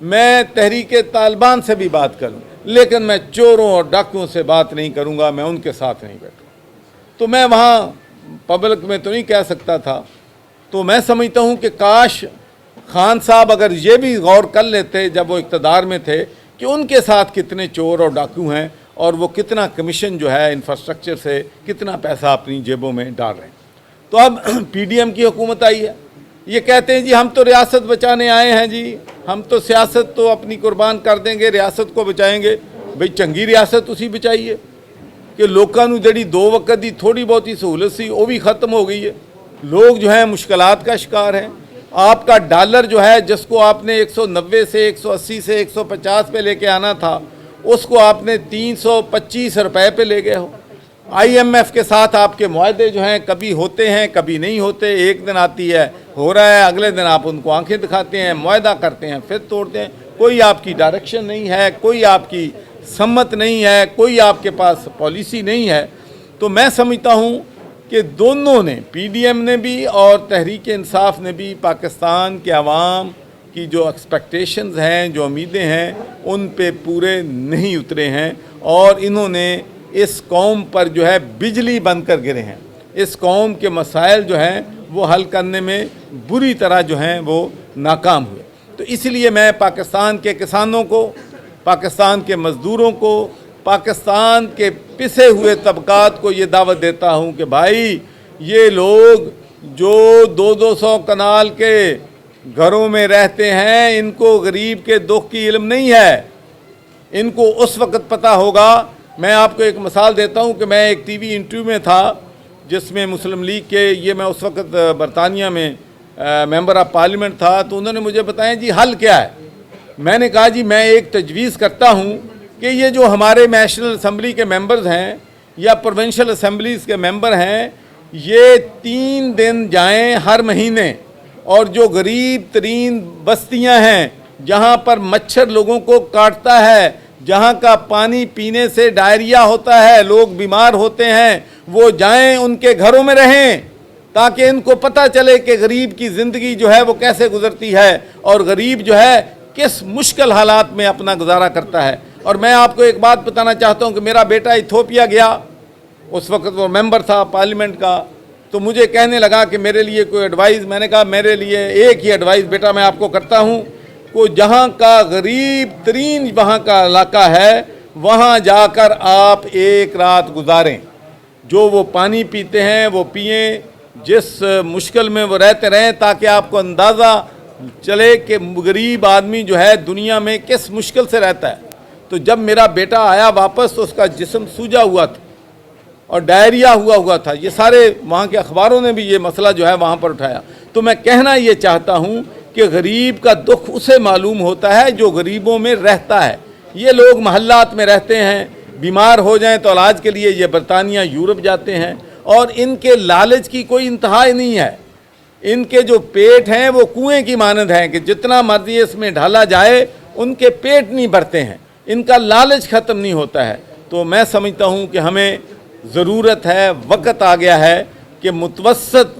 میں تحریک طالبان سے بھی بات کر لوں, لیکن میں چوروں اور ڈاکوؤں سے بات نہیں کروں گا, میں ان کے ساتھ نہیں بیٹھوں. تو میں وہاں پبلک میں تو نہیں کہہ سکتا تھا. تو میں سمجھتا ہوں کہ کاش خان صاحب اگر یہ بھی غور کر لیتے جب وہ اقتدار میں تھے کہ ان کے ساتھ کتنے چور اور ڈاکو ہیں اور وہ کتنا کمیشن جو ہے انفراسٹرکچر سے کتنا پیسہ اپنی جیبوں میں ڈال رہے ہیں. तो अब PDM की हुकूमत आई है, ये कहते हैं जी हम तो रियासत बचाने आए हैं जी, हम तो सियासत तो अपनी कुर्बान कर देंगे, रियासत को बचाएंगे। भाई चंगी रियासत तुसी बचाइए कि लोगों को जड़ी 2 वक्त की थोड़ी बहुत ही सहूलत सी वो भी ख़त्म हो गई है। लोग जो हैं मुश्किलात का शिकार हैं। आपका डॉलर जो है जिसको आपने 190 से 180 से 150 पे लेके आना था, उसको आपने 325 रुपए पे ले गए हो। IMF के साथ आपके मुआहदे जो हैं कभी होते हैं कभी नहीं होते, एक दिन आती है हो रहा है, अगले दिन आप उनको आंखें दिखाते हैं, मुआहदा करते हैं, फिर तोड़ते हैं। कोई आपकी डायरेक्शन नहीं है, कोई आपकी सम्मत नहीं है, कोई आपके पास पॉलिसी नहीं है। तो मैं समझता हूँ कि दोनों ने, PDM ने भी और तहरीक इंसाफ ने भी, पाकिस्तान के अवाम की जो एक्सपेक्टेशंस हैं, जो उम्मीदें हैं, उन पे पूरे नहीं उतरे हैं और इन्होंने इस कौम पर जो है बिजली बंद कर गिरे हैं। इस कौम के मसाइल जो हैं वो हल करने में बुरी तरह जो हैं वो नाकाम हुए। तो इसलिए मैं पाकिस्तान के किसानों को, पाकिस्तान के मज़दूरों को, पाकिस्तान के पिसे हुए तबकात को ये दावत देता हूँ कि भाई ये लोग जो 200 कनाल के घरों में रहते हैं, इनको गरीब के दुख की इल्म नहीं है। इनको उस वक्त पता होगा। मैं आपको एक मिसाल देता हूँ कि मैं एक TV इंटरव्यू में था जिसमें मुस्लिम लीग के, ये मैं उस वक्त बरतानिया में मेंबर ऑफ पार्लियामेंट था, तो उन्होंने मुझे बताया जी हल क्या है। मैंने कहा जी मैं एक तजवीज़ करता हूँ कि ये जो हमारे नेशनल असम्बली के मेंबर्स हैं या प्रोविंशियल असम्बलीज़ के मेंबर हैं, ये 3 दिन जाएं हर महीने और जो गरीब तरीन बस्तियां हैं जहां पर मच्छर लोगों को काटता है, जहां का पानी पीने से डायरिया होता है, लोग बीमार होते हैं, वो जाएं उनके घरों में रहें ताकि इनको पता चले कि गरीब की ज़िंदगी जो है वो कैसे गुजरती है और गरीब जो है किस मुश्किल हालात में अपना गुजारा करता है। और मैं आपको एक बात बताना चाहता हूँ कि मेरा बेटा इथोपिया गया, उस वक्त वो मेंबर था पार्लियामेंट का, तो मुझे कहने लगा कि मेरे लिए कोई एडवाइस। मैंने कहा मेरे लिए एक ही एडवाइस बेटा मैं आपको करता हूँ को जहाँ का गरीब तरीन वहाँ का इलाका है, वहाँ जाकर आप एक रात गुजारें। जो वो पानी पीते हैं वो पिएं, जिस मुश्किल में वो रहते रहें, ताकि आपको अंदाज़ा चले कि गरीब आदमी जो है दुनिया में किस मुश्किल से रहता है। तो जब मेरा बेटा आया वापस तो उसका जिस्म सूजा हुआ था और डायरिया हुआ था। ये सारे वहाँ के अखबारों ने भी ये मसला जो है वहाँ पर उठाया। तो मैं कहना ये चाहता हूँ कि गरीब का दुख उसे मालूम होता है जो गरीबों में रहता है। ये लोग महल्लात में रहते हैं, बीमार हो जाएं तो इलाज के लिए ये बरतानिया यूरोप जाते हैं और इनके लालच की कोई इंतहा नहीं है। इनके जो पेट हैं वो कुएं की मानद हैं कि जितना मर्जी इसमें ढाला जाए उनके पेट नहीं भरते हैं, इनका लालच ख़त्म नहीं होता है। तो मैं समझता हूँ कि हमें ज़रूरत है, वक्त आ गया है कि मुतवसत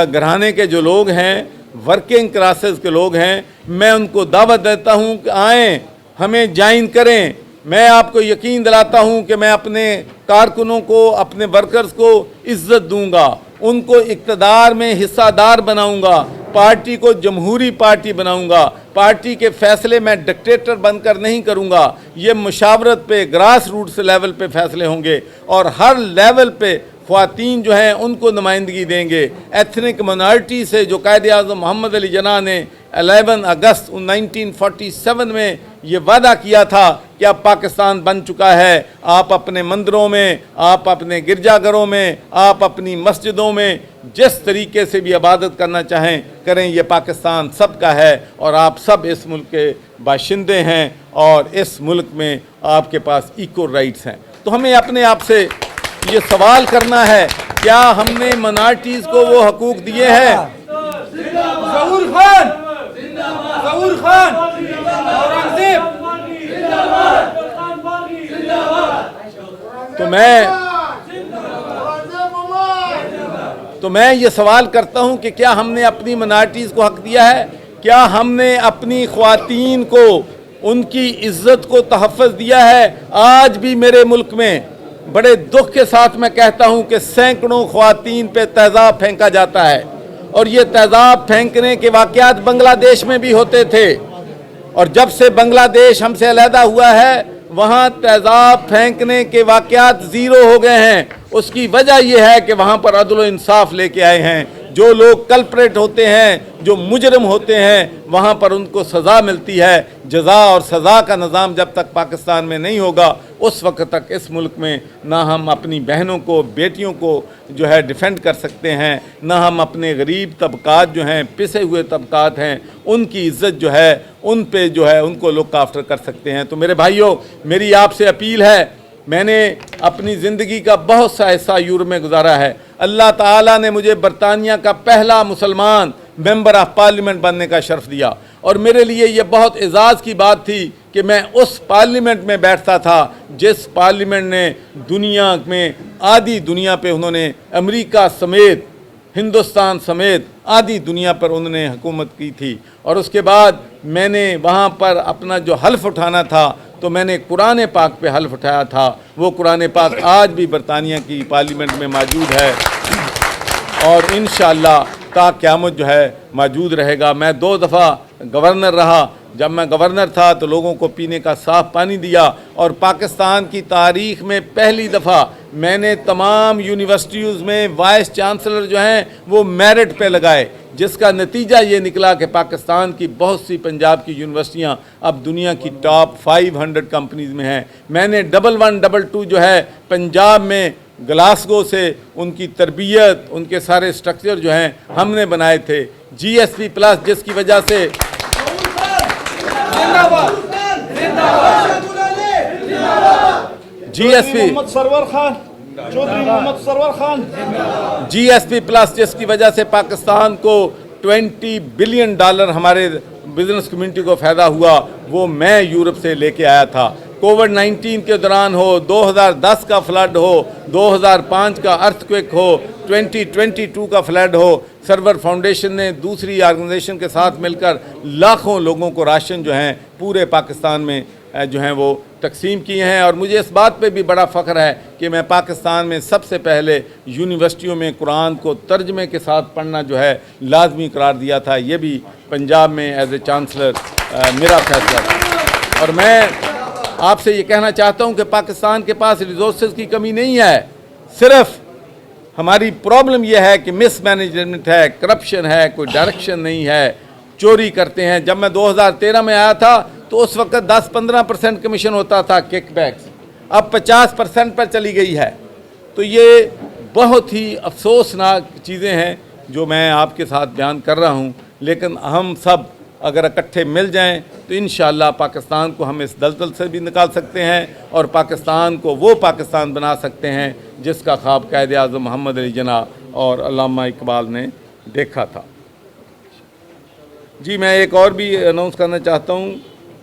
घराने के जो लोग हैं, वर्किंग क्लासेस के लोग हैं, मैं उनको दावत देता हूँ कि आएँ, हमें ज्वाइन करें। मैं आपको यकीन दिलाता हूँ कि मैं अपने कारकुनों को, अपने वर्कर्स को इज़्ज़त दूंगा, उनको इक़्तिदार में हिस्सादार बनाऊंगा, पार्टी को जमहूरी पार्टी बनाऊंगा, पार्टी के फैसले मैं डिक्टेटर बनकर नहीं करूंगा। ये मुशावरत पे, ग्रास रूट्स लेवल पे फैसले होंगे और हर लेवल पे ख्वातीन जो हैं उनको नुमाइंदगी देंगे। एथनिक माइनॉरिटी से जो कायद-ए-आज़म मोहम्मद अली जिन्ना ने 11 अगस्त 1947 में ये वादा किया था कि अब पाकिस्तान बन चुका है, आप अपने मंदिरों में, आप अपने गिरजाघरों में, आप अपनी मस्जिदों में जिस तरीके से भी इबादत करना चाहें करें, ये पाकिस्तान सबका है और आप सब इस मुल्क के बाशिंदे हैं और इस मुल्क में आपके पास इक्वल राइट्स हैं। तो हमें अपने आप से ये सवाल करना है, क्या हमने माइनॉरिटीज़ को वो हकूक़ दिए हैं? ज़हूर खान, ज़हूर खान, औरंगज़ेब, तो मैं ये सवाल करता हूँ कि क्या हमने अपनी माइनॉरिटीज़ को हक दिया है? क्या हमने अपनी ख्वातीन को, उनकी इज़्ज़त को तहफ़्फ़ुज़ दिया है? आज भी मेरे मुल्क में बड़े दुख के साथ मैं कहता हूँ कि सैकड़ों ख्वातीन पे तेज़ाब फेंका जाता है और ये तेज़ाब फेंकने के वाक़यात बांग्लादेश में भी होते थे और जब से बांग्लादेश हमसे अलहदा हुआ है वहाँ तेज़ाब फेंकने के वाक़यात ज़ीरो हो गए हैं। اس کی وجہ یہ ہے کہ وہاں پر عدل و انصاف لے کے آئے ہیں. جو لوگ کلپریٹ ہوتے ہیں, جو مجرم ہوتے ہیں, وہاں پر ان کو سزا ملتی ہے. جزا اور سزا کا نظام جب تک پاکستان میں نہیں ہوگا اس وقت تک اس ملک میں نہ ہم اپنی بہنوں کو, بیٹیوں کو جو ہے ڈیفینڈ کر سکتے ہیں, نہ ہم اپنے غریب طبقات جو ہیں, پسے ہوئے طبقات ہیں, ان کی عزت جو ہے ان پہ جو ہے ان کو لک آفٹر کر سکتے ہیں. تو میرے بھائیوں, میری آپ سے اپیل ہے, میں نے اپنی زندگی کا بہت سا حصہ یورپ میں گزارا ہے. اللہ تعالیٰ نے مجھے برطانیہ کا پہلا مسلمان ممبر آف پارلیمنٹ بننے کا شرف دیا, اور میرے لیے یہ بہت اعزاز کی بات تھی کہ میں اس پارلیمنٹ میں بیٹھتا تھا جس پارلیمنٹ نے دنیا میں آدھی دنیا پہ انہوں نے امریکہ سمیت, ہندوستان سمیت آدھی دنیا پر انہوں نے حکومت کی تھی. اور اس کے بعد میں نے وہاں پر اپنا جو حلف اٹھانا تھا تو میں نے قرآن پاک پہ حلف اٹھایا تھا. وہ قرآن پاک آج بھی برطانیہ کی پارلیمنٹ میں موجود ہے اور انشاءاللہ تا قیامت جو ہے موجود رہے گا. میں 2 دفعہ گورنر رہا. جب میں گورنر تھا تو لوگوں کو پینے کا صاف پانی دیا, اور پاکستان کی تاریخ میں پہلی دفعہ میں نے تمام یونیورسٹیز میں وائس چانسلر جو ہیں وہ میرٹ پہ لگائے, جس کا نتیجہ یہ نکلا کہ پاکستان کی بہت سی پنجاب کی یونیورسٹیاں اب دنیا کی ٹاپ 500 کمپنیز میں ہیں. میں نے 1122 جو ہے پنجاب میں گلاسگو سے ان کی تربیت, ان کے سارے سٹرکچر جو ہیں ہم نے بنائے تھے. GSP+ جس کی وجہ سے GSP+ جس کی وجہ سے پاکستان کو $20 بلین ہمارے بزنس کمیونٹی کو فائدہ ہوا, وہ میں یورپ سے لے کے آیا تھا. کووڈ-19 کے دوران ہو, 2010 کا فلڈ ہو, 2005 کا ارتھ کویک ہو, 2022 کا فلڈ ہو, سرور فاؤنڈیشن نے دوسری آرگنائزیشن کے ساتھ مل کر لاکھوں لوگوں کو راشن جو ہیں پورے پاکستان میں جو ہیں وہ تقسیم کیے ہیں. اور مجھے اس بات پہ بھی بڑا فخر ہے کہ میں پاکستان میں سب سے پہلے یونیورسٹیوں میں قرآن کو ترجمے کے ساتھ پڑھنا جو ہے لازمی قرار دیا تھا. یہ بھی پنجاب میں ایز اے چانسلر میرا فیصلہ تھا. اور میں آپ سے یہ کہنا چاہتا ہوں کہ پاکستان کے پاس ریسورسز کی کمی نہیں ہے, صرف ہماری پرابلم یہ ہے کہ مس مینجمنٹ ہے, کرپشن ہے, کوئی ڈائریکشن نہیں ہے, چوری کرتے ہیں. جب میں 2013 میں آیا تھا تو اس وقت 10-15% کمیشن ہوتا تھا کک بیکس, اب 50% پر چلی گئی ہے. تو یہ بہت ہی افسوسناک چیزیں ہیں جو میں آپ کے ساتھ بیان کر رہا ہوں, لیکن ہم سب اگر اکٹھے مل جائیں تو انشاءاللہ پاکستان کو ہم اس دلدل سے بھی نکال سکتے ہیں, اور پاکستان کو وہ پاکستان بنا سکتے ہیں جس کا خواب قائد اعظم محمد علی جناح اور علامہ اقبال نے دیکھا تھا. جی میں ایک اور بھی اناؤنس کرنا چاہتا ہوں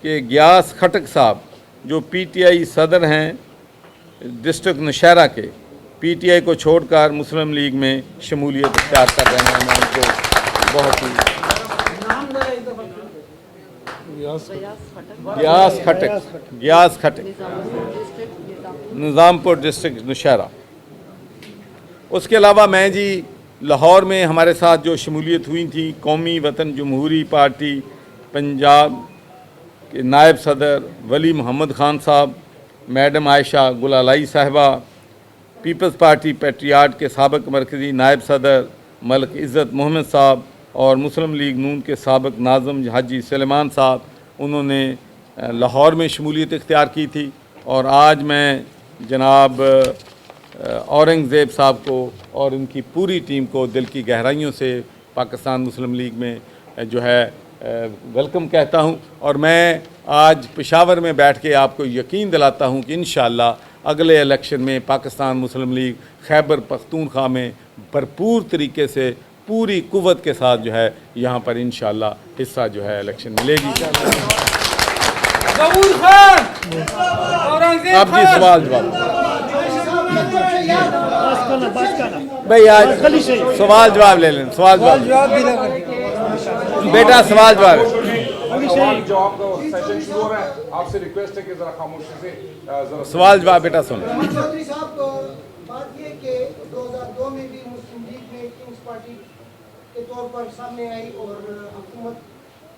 کہ گیاس کھٹک صاحب جو PTI صدر ہیں ڈسٹرکٹ نوشہرہ کے, PTI کو چھوڑ کر مسلم لیگ میں شمولیت اختیار کر رہے ہیں. میں ان کو بہت ہی گیاس کھٹک نظام پور ڈسٹرکٹ نوشہرہ. اس کے علاوہ میں جی لاہور میں ہمارے ساتھ جو شمولیت ہوئی تھی, قومی وطن جمہوری پارٹی پنجاب کے نائب صدر ولی محمد خان صاحب, میڈم عائشہ گلالائی صاحبہ, پیپلز پارٹی پیٹریاٹ کے سابق مرکزی نائب صدر ملک عزت محمد صاحب, اور مسلم لیگ نون کے سابق ناظم حاجی سلیمان صاحب, انہوں نے لاہور میں شمولیت اختیار کی تھی. اور آج میں جناب اورنگزیب صاحب کو اور ان کی پوری ٹیم کو دل کی گہرائیوں سے پاکستان مسلم لیگ میں جو ہے ویلکم کہتا ہوں. اور میں آج پشاور میں بیٹھ کے آپ کو یقین دلاتا ہوں کہ انشاءاللہ اگلے الیکشن میں پاکستان مسلم لیگ خیبر پختونخوا میں بھرپور طریقے سے پوری قوت کے ساتھ جو ہے یہاں پر انشاءاللہ حصہ جو ہے الیکشن ملے گی. ظہور خان آپ جی سوال جواب بھائی, آج سوال جواب لے لیں. سوال جواب بیٹا, سوال جواب سوال جواب کا سیشن شروع ہو رہا ہے. آپ سے ریکویسٹ ہے کہ ذرا خاموشی سے سوال جواب بیٹا سن. چودھری صاحب, بات یہ کہ 2002 میں بھی مسلم لیگ میں کنگز پارٹی کے طور پر سامنے آئی اور حکومت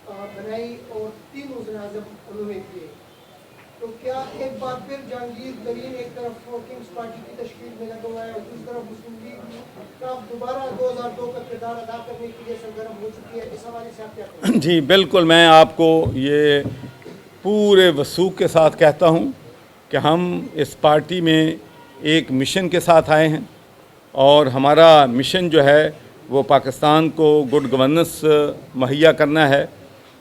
بنائی اور 3 وزراء اعظم انہوں نے کیے. तो क्या एक बार फिर जहांगीर तरीन एक तरफ किंग्स पार्टी की तश्कील में लगा हुआ है और दूसरी तरफ मुस्लिम लीग का दोबारा 2002 का किरदार अदा करने के लिए सरगर्म हो चुकी है, इस हवाले से आप क्या कहेंगे? जी बिल्कुल, मैं आपको ये पूरे वसूख के साथ कहता हूँ कि हम इस पार्टी में एक मिशन के साथ आए हैं और हमारा मिशन जो है वो पाकिस्तान को गुड गवर्नेंस मुहैया करना है।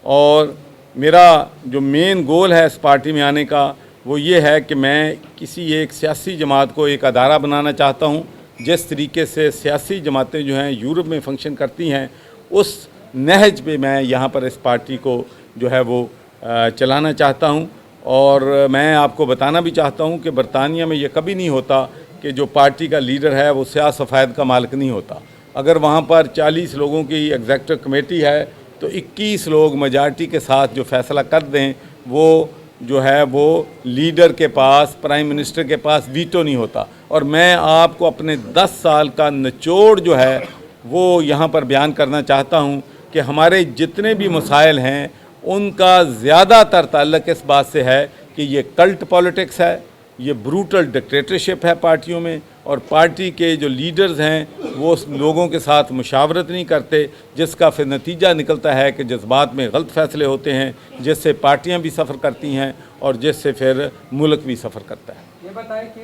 और मेरा जो मेन गोल है इस पार्टी में आने का वो ये है कि मैं किसी एक सियासी जमात को एक अदारा बनाना चाहता हूँ। जिस तरीके से सियासी जमातें जो हैं यूरोप में फंक्शन करती हैं उस नहज पे मैं यहाँ पर इस पार्टी को जो है वो चलाना चाहता हूँ। और मैं आपको बताना भी चाहता हूँ कि बरतानिया में ये कभी नहीं होता कि जो पार्टी का लीडर है वो स्याह सफ़ेद का मालिक नहीं होता। अगर वहाँ पर 40 लोगों की एग्जेक्टिव कमेटी है तो 21 लोग मेजॉरिटी के साथ जो फैसला कर दें वो जो है वो लीडर के पास, प्राइम मिनिस्टर के पास वीटो नहीं होता। और मैं आपको अपने 10 साल का निचोड़ जो है वो यहाँ पर बयान करना चाहता हूँ कि हमारे जितने भी मसाइल हैं उनका ज़्यादातर ताल्लुक इस बात से है कि ये कल्ट पॉलिटिक्स है, ये ब्रूटल डिक्टेटरशिप है पार्टियों में, और पार्टी के जो लीडर्स हैं वो लोगों के साथ मुशावरत नहीं करते, जिसका फिर नतीजा निकलता है कि जज्बात में गलत फ़ैसले होते हैं जिससे पार्टियां भी सफ़र करती हैं और जिससे फिर मुल्क भी सफ़र करता है। ये बताएं कि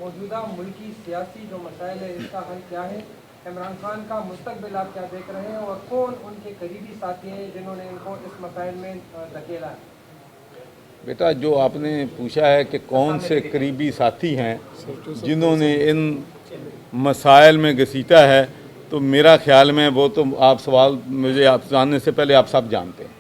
मौजूदा मुल्की सियासी जो मसाइल है इसका हल क्या है? इमरान खान का मुस्तकबिल आप क्या देख रहे हैं और कौन उनके करीबी साथी हैं जिन्होंने इनको इस मसाइल में धकेला है? बेटा, जो आपने पूछा है कि कौन से करीबी साथी हैं जिन्होंने इन मसाइल में घसीटा है, तो मेरा ख्याल में वो तो आप सवाल मुझे आप जानने से पहले आप सब जानते हैं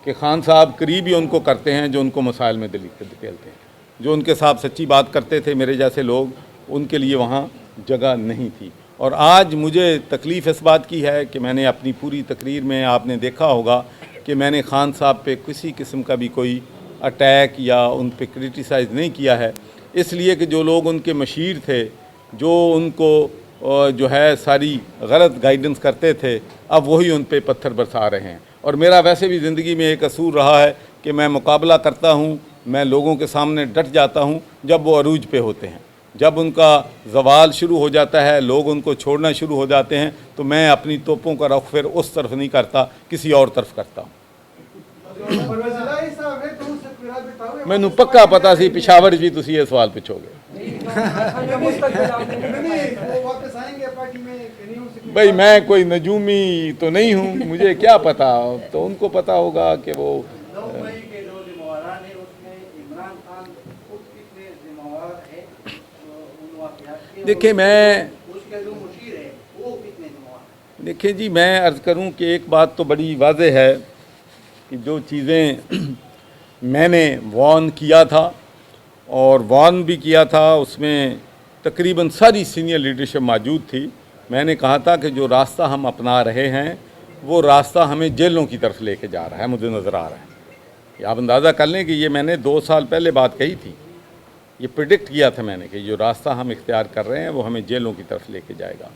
कि खान साहब करीबी उनको करते हैं जो उनको मसाइल में धकेलते हैं। जो उनके साथ सच्ची बात करते थे मेरे जैसे लोग, उनके लिए वहाँ जगह नहीं थी। और आज मुझे तकलीफ़ इस बात की है कि मैंने अपनी पूरी तकरीर में आपने देखा होगा कि मैंने खान साहब पे किसी किस्म का भी कोई अटैक या उन पे क्रिटिसाइज़ नहीं किया है, इसलिए कि जो लोग उनके मशीर थे, जो उनको जो है सारी गलत गाइडेंस करते थे, अब वही उन पे पत्थर बरसा रहे हैं। और मेरा वैसे भी ज़िंदगी में एक असूल रहा है कि मैं मुकाबला करता हूँ, मैं लोगों के सामने डट जाता हूँ जब वो अरूज पे होते हैं। जब उनका जवाल शुरू हो जाता है, लोग उनको छोड़ना शुरू हो जाते हैं, तो मैं अपनी तोपों का रुख फिर उस तरफ नहीं करता, किसी और तरफ करता हूँ। मैनू पक्का पता सी पिशावर जी तुसी ये सवाल पूछोगे। भाई मैं कोई नजूमी तो नहीं हूँ, मुझे क्या पता, तो उनको पता होगा कि वो देखिए जी, मैं अर्ज़ करूं कि एक बात तो बड़ी वाज़ेह है कि जो चीज़ें मैंने वार्न किया था और वार्न भी किया था उसमें तकरीबन सारी सीनियर लीडरशिप मौजूद थी। मैंने कहा था कि जो रास्ता हम अपना रहे हैं वो रास्ता हमें जेलों की तरफ लेके जा रहा है, मुझे नज़र आ रहा है। आप अंदाज़ा कर लें कि ये मैंने 2 साल पहले बात कही थी, ये प्रिडिक्ट किया था मैंने कि जो रास्ता हम इख्तियार कर रहे हैं वो हमें जेलों की तरफ लेके जाएगा।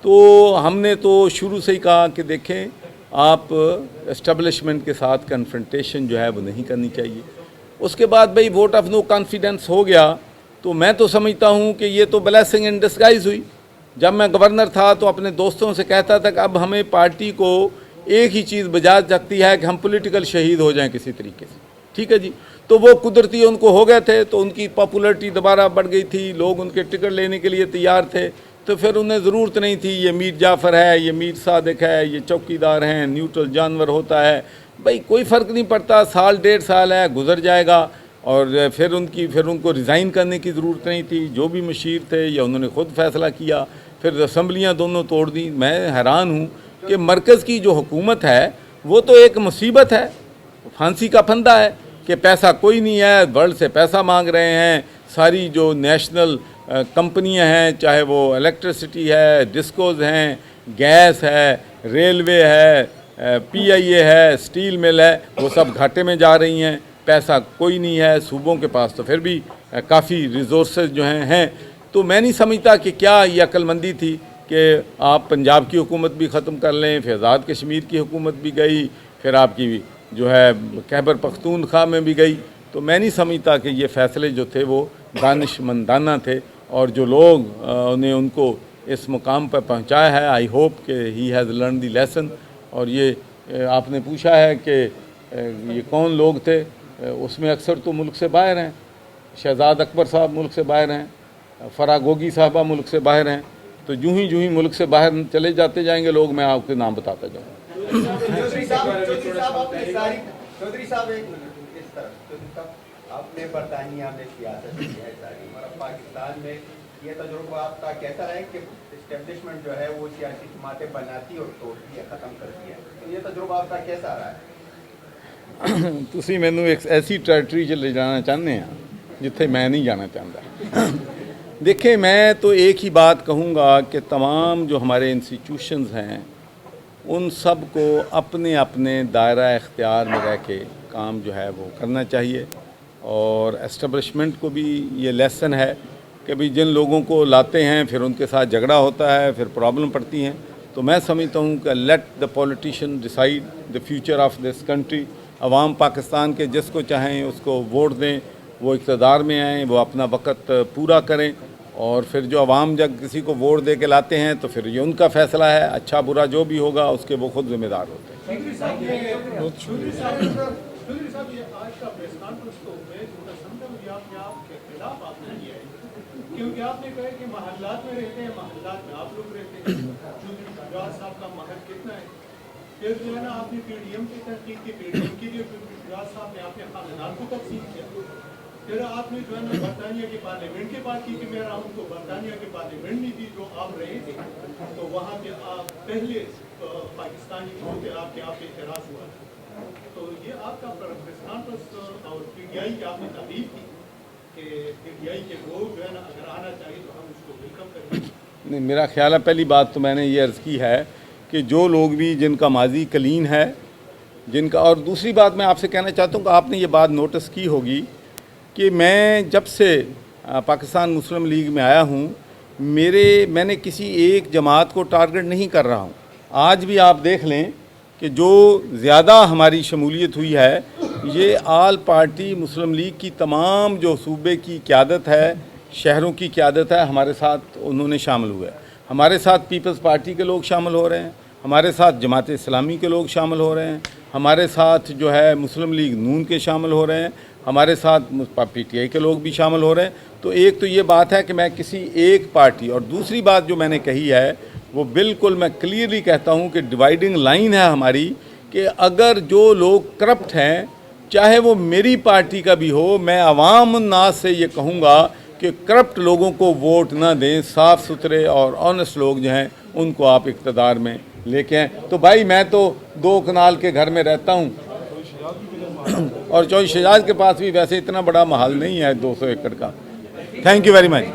तो हमने तो शुरू से ही कहा कि देखें, आप एस्टेब्लिशमेंट के साथ कन्फ्रंटेशन जो है वो नहीं करनी चाहिए। उसके बाद भाई वोट ऑफ नो कॉन्फिडेंस हो गया, तो मैं तो समझता हूँ कि ये तो ब्लेसिंग इन डिस्गाइज हुई। जब मैं गवर्नर था तो अपने दोस्तों से कहता था कि अब हमें पार्टी को एक ही चीज़ बजा सकती है कि हम पॉलिटिकल शहीद हो जाएं किसी तरीके से, ठीक है जी। तो वो कुदरती उनको हो गए थे, तो उनकी पॉपुलरिटी दोबारा बढ़ गई थी, लोग उनके टिकट लेने के लिए तैयार थे, तो फिर उन्हें ज़रूरत नहीं थी ये मीर जाफ़र है, ये मीर सादिक है, ये चौकीदार हैं, न्यूट्रल जानवर होता है, भाई कोई फ़र्क नहीं पड़ता, साल 1.5 साल है गुजर जाएगा। और फिर उनको रिज़ाइन करने की ज़रूरत नहीं थी, जो भी मशीर थे या उन्होंने ख़ुद फ़ैसला किया, फिर असम्बलियाँ दोनों तोड़ दी। मैं हैरान हूँ कि मरकज़ की जो हुकूमत है वो तो एक मुसीबत है, फांसी का फंदा है कि पैसा कोई नहीं है, वर्ल्ड से पैसा मांग रहे हैं। सारी जो नेशनल कंपनियां हैं, चाहे वो इलेक्ट्रिसिटी है, डिस्कोज हैं, गैस है, रेलवे है, PIA है, स्टील मिल है, वो सब घाटे में जा रही हैं, पैसा कोई नहीं है। सूबों के पास तो फिर भी काफ़ी रिसोर्सेज जो हैं। तो मैं नहीं समझता कि क्या ये अक्लमंदी थी कि आप पंजाब की हुकूमत भी ख़त्म कर लें, फिर आज़ाद कश्मीर की हुकूमत भी गई, फिर आपकी जो है खैबर पख्तूनख्वा में भी गई। तो तो मैं नहीं समझता कि ये फ़ैसले जो थे वो दानिशमंदाना थे, और जो लोग ने उनको इस मुकाम पर पहुंचाया है, आई होप कि he has learn the lesson. और ये आपने पूछा है कि ये कौन लोग थे, उसमें अक्सर तो मुल्क से बाहर हैं। शहजाद अकबर साहब मुल्क से बाहर हैं, फराह गोगी साहबा मुल्क से बाहर हैं। तो यूं ही मुल्क से बाहर चले जाते जाएंगे लोग, मैं आपके नाम बताता जाऊँ। आपने बरतानिया में सियासत की है सारी, और अब पाकिस्तान में ये तजुर्बा आपका कैसा रहा है कि इस्टेब्लिशमेंट जो है वो सियासी जमातें बनाती और तोड़ती है, ख़त्म करती है, तो ये तजुर्बा आपका कैसा रहा है? ਤੁਸੀਂ ਮੈਨੂੰ ਇੱਕ ਐਸੀ ਟੈਰੀਟਰੀ 'ਚ ਲੈ ਜਾਣਾ ਚਾਹੁੰਦੇ ਆ जिथे मैं नहीं जाना चाहता। देखिए, मैं तो एक ही बात कहूँगा कि तमाम जो हमारे इंस्टीट्यूशंस हैं उन सब को अपने अपने दायरा इख्तियार में रह के काम जो है वो करना चाहिए, और एस्टेब्लिशमेंट को भी ये लेसन है कि भाई जिन लोगों को लाते हैं फिर उनके साथ झगड़ा होता है, फिर प्रॉब्लम पड़ती हैं। तो मैं समझता हूँ कि let the politician decide the future of this country. अवाम पाकिस्तान के जिसको चाहें उसको वोट दें, वो इक़्तिदार में आएँ, वो अपना वक़्त पूरा करें, और फिर जो अवाम जब किसी को वोट दे के लाते हैं तो फिर ये उनका फ़ैसला है, अच्छा बुरा जो भी होगा उसके वो खुद ज़िम्मेदार होते हैं। चौधरी साहब, ये आज का प्रेस कॉन्फ्रेंस तो मैं समझा मुझे आपके खिलाफ आपने किया है, क्योंकि आपने कहा कि महल्लात में रहते हैं, महल्लात में आप लोग रहते हैं। चौधरी शुजात साहब का महल कितना है? फिर जो है ना आपने PDM की तहकीक की, PDM के लिए शुजात साहब ने आपने खानदान को तकसीम किया। फिर आपने जो है ना बरतानिया के पार्लियामेंट की बात की कि मैं राहूँ, तो बरतानिया के पार्लियामेंट में भी जो आप रहे थे तो वहाँ पे आप पहले पाकिस्तानी होते आपके आप एतराज़ हुआ था। तो ये आपका प्रेस कॉन्फ्रेंस और PTI की आपने तारीफ की कि PTI के लोग जो है ना अगर आना चाहिए तो हम उसको वेलकम करेंगे। नहीं, मेरा ख्याल है पहली बात तो मैंने ये अर्ज़ की है कि जो लोग भी जिनका माजी क्लीन है, जिनका, और दूसरी बात मैं आपसे कहना चाहता हूँ कि आपने ये बात नोटिस की होगी कि मैं जब से पाकिस्तान मुस्लिम लीग में आया हूँ, मैंने किसी एक जमात को टारगेट नहीं कर रहा हूँ। आज भी आप देख लें कि जो ज़्यादा हमारी शमूलियत हुई है ये आल पार्टी मुस्लिम लीग की तमाम जो सूबे की क़यादत है, शहरों की क़यादत है, हमारे साथ उन्होंने शामिल हुए। हमारे साथ पीपल्स पार्टी के लोग शामिल हो रहे हैं, हमारे साथ जमात इस्लामी के लोग शामिल हो रहे हैं, हमारे साथ जो है मुस्लिम लीग नून के शामिल हो रहे हैं, हमारे साथ PTI के लोग भी शामिल हो रहे हैं। तो एक तो ये बात है कि मैं किसी एक पार्टी, और दूसरी बात जो मैंने कही है वो बिल्कुल मैं क्लियरली कहता हूँ कि डिवाइडिंग लाइन है हमारी, कि अगर जो लोग करप्ट हैं, चाहे वो मेरी पार्टी का भी हो, मैं अवाम नास से ये कहूँगा कि करप्ट लोगों को वोट ना दें, साफ़ सुथरे और ऑनेस्ट लोग जो हैं उनको आप इक़्तिदार में लेके आएँ। तो भाई मैं तो 2 कनाल के घर में रहता हूँ और चौधरी शहजाद के पास भी वैसे इतना बड़ा महल नहीं है 200 एकड़ का। Thank you very much.